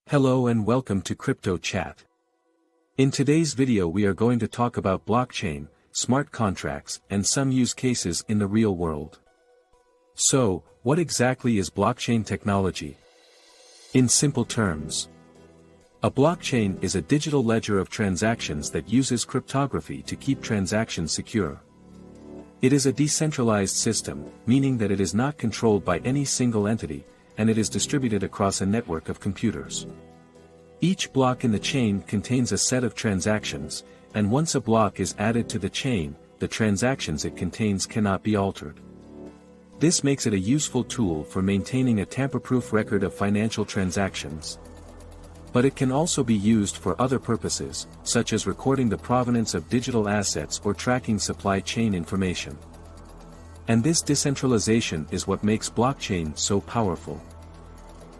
Hello and welcome to Crypto Chat. In today's video we are going to talk about blockchain, smart contracts, and some use cases in the real world. So, what exactly is blockchain technology? In simple terms, a blockchain is a digital ledger of transactions that uses cryptography to keep transactions secure. It is a decentralized system, meaning that it is not controlled by any single entity, and it is distributed across a network of computers. Each block in the chain contains a set of transactions, and once a block is added to the chain, the transactions it contains cannot be altered. This makes it a useful tool for maintaining a tamper-proof record of financial transactions. But it can also be used for other purposes, such as recording the provenance of digital assets or tracking supply chain information. And this decentralization is what makes blockchain so powerful.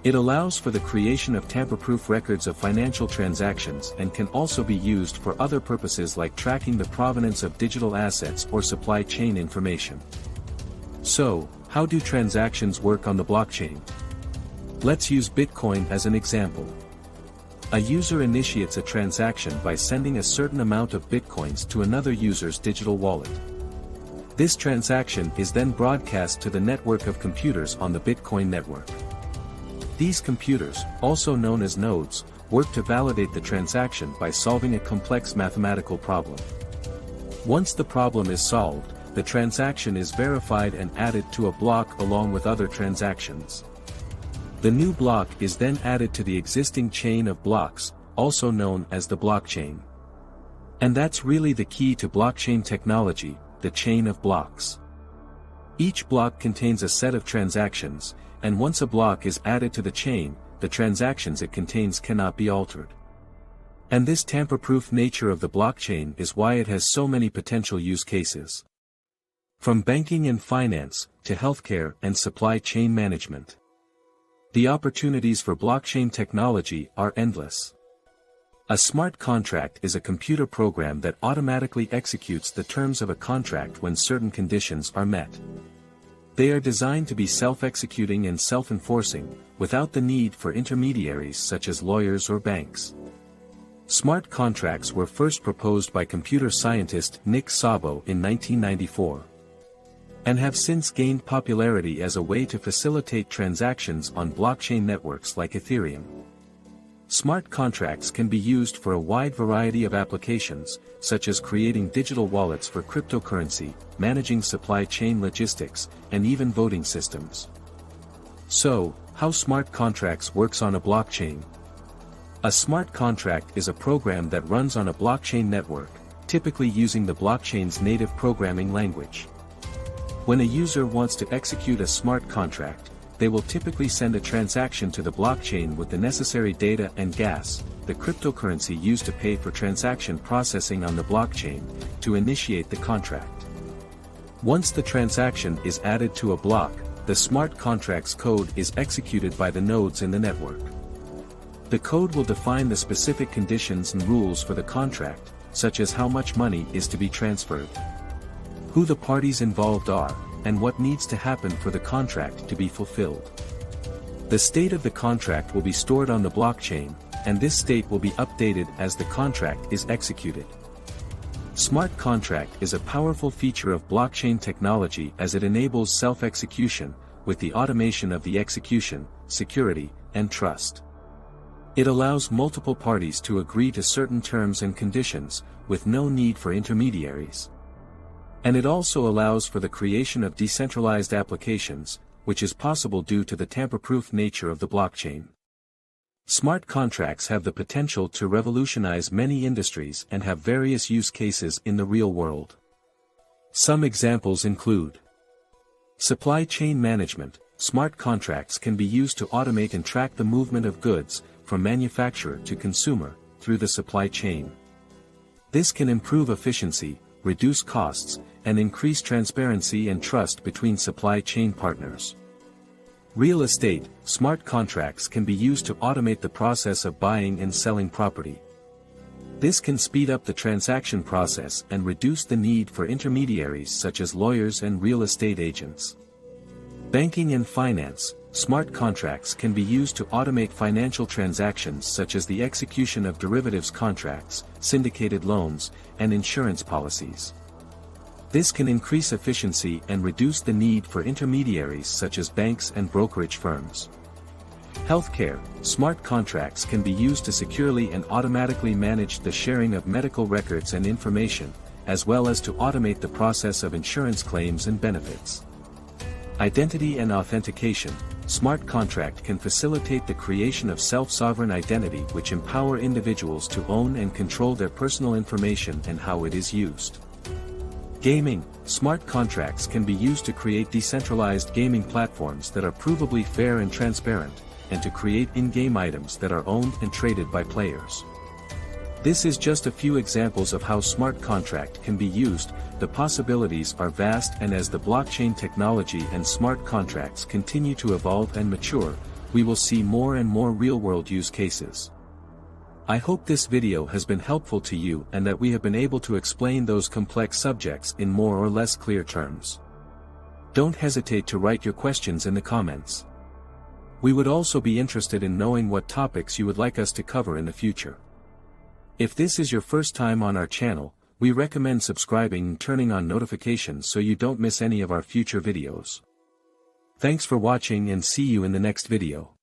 It allows for the creation of tamper-proof records of financial transactions and can also be used for other purposes like tracking the provenance of digital assets or supply chain information. So, how do transactions work on the blockchain? Let's use Bitcoin as an example. A user initiates a transaction by sending a certain amount of Bitcoins to another user's digital wallet. This transaction is then broadcast to the network of computers on the Bitcoin network. These computers, also known as nodes, work to validate the transaction by solving a complex mathematical problem. Once the problem is solved, the transaction is verified and added to a block along with other transactions. The new block is then added to the existing chain of blocks, also known as the blockchain. And that's really the key to blockchain technology, the chain of blocks. Each block contains a set of transactions, and once a block is added to the chain, the transactions it contains cannot be altered. And this tamper-proof nature of the blockchain is why it has so many potential use cases. From banking and finance, to healthcare and supply chain management. The opportunities for blockchain technology are endless. A smart contract is a computer program that automatically executes the terms of a contract when certain conditions are met. They are designed to be self-executing and self-enforcing, without the need for intermediaries such as lawyers or banks. Smart contracts were first proposed by computer scientist Nick Szabo in 1994. And have since gained popularity as a way to facilitate transactions on blockchain networks like Ethereum. Smart contracts can be used for a wide variety of applications, such as creating digital wallets for cryptocurrency, managing supply chain logistics, and even voting systems. So, how smart contracts works on a blockchain? A smart contract is a program that runs on a blockchain network, typically using the blockchain's native programming language. When a user wants to execute a smart contract, they will typically send a transaction to the blockchain with the necessary data and gas, the cryptocurrency used to pay for transaction processing on the blockchain, to initiate the contract. Once the transaction is added to a block, the smart contract's code is executed by the nodes in the network. The code will define the specific conditions and rules for the contract, such as how much money is to be transferred, who the parties involved are, and what needs to happen for the contract to be fulfilled. The state of the contract will be stored on the blockchain, and this state will be updated as the contract is executed. Smart contract is a powerful feature of blockchain technology as it enables self-execution, with the automation of the execution, security, and trust. It allows multiple parties to agree to certain terms and conditions, with no need for intermediaries. And it also allows for the creation of decentralized applications, which is possible due to the tamper-proof nature of the blockchain. Smart contracts have the potential to revolutionize many industries and have various use cases in the real world. Some examples include supply chain management. Smart contracts can be used to automate and track the movement of goods, from manufacturer to consumer, through the supply chain. This can improve efficiency, reduce costs, and increase transparency and trust between supply chain partners. Real estate. Smart contracts can be used to automate the process of buying and selling property. This can speed up the transaction process and reduce the need for intermediaries such as lawyers and real estate agents. Banking and finance. smart contracts can be used to automate financial transactions such as the execution of derivatives contracts, syndicated loans, and insurance policies. This can increase efficiency and reduce the need for intermediaries such as banks and brokerage firms. Healthcare, smart contracts can be used to securely and automatically manage the sharing of medical records and information, as well as to automate the process of insurance claims and benefits. Identity and authentication, smart contract can facilitate the creation of self-sovereign identity which empower individuals to own and control their personal information and how it is used. Gaming, smart contracts can be used to create decentralized gaming platforms that are provably fair and transparent, and to create in-game items that are owned and traded by players. This is just a few examples of how smart contract can be used. The possibilities are vast, and as the blockchain technology and smart contracts continue to evolve and mature, we will see more and more real-world use cases. I hope this video has been helpful to you and that we have been able to explain those complex subjects in more or less clear terms. Don't hesitate to write your questions in the comments. We would also be interested in knowing what topics you would like us to cover in the future. If this is your first time on our channel, we recommend subscribing and turning on notifications so you don't miss any of our future videos. Thanks for watching and see you in the next video.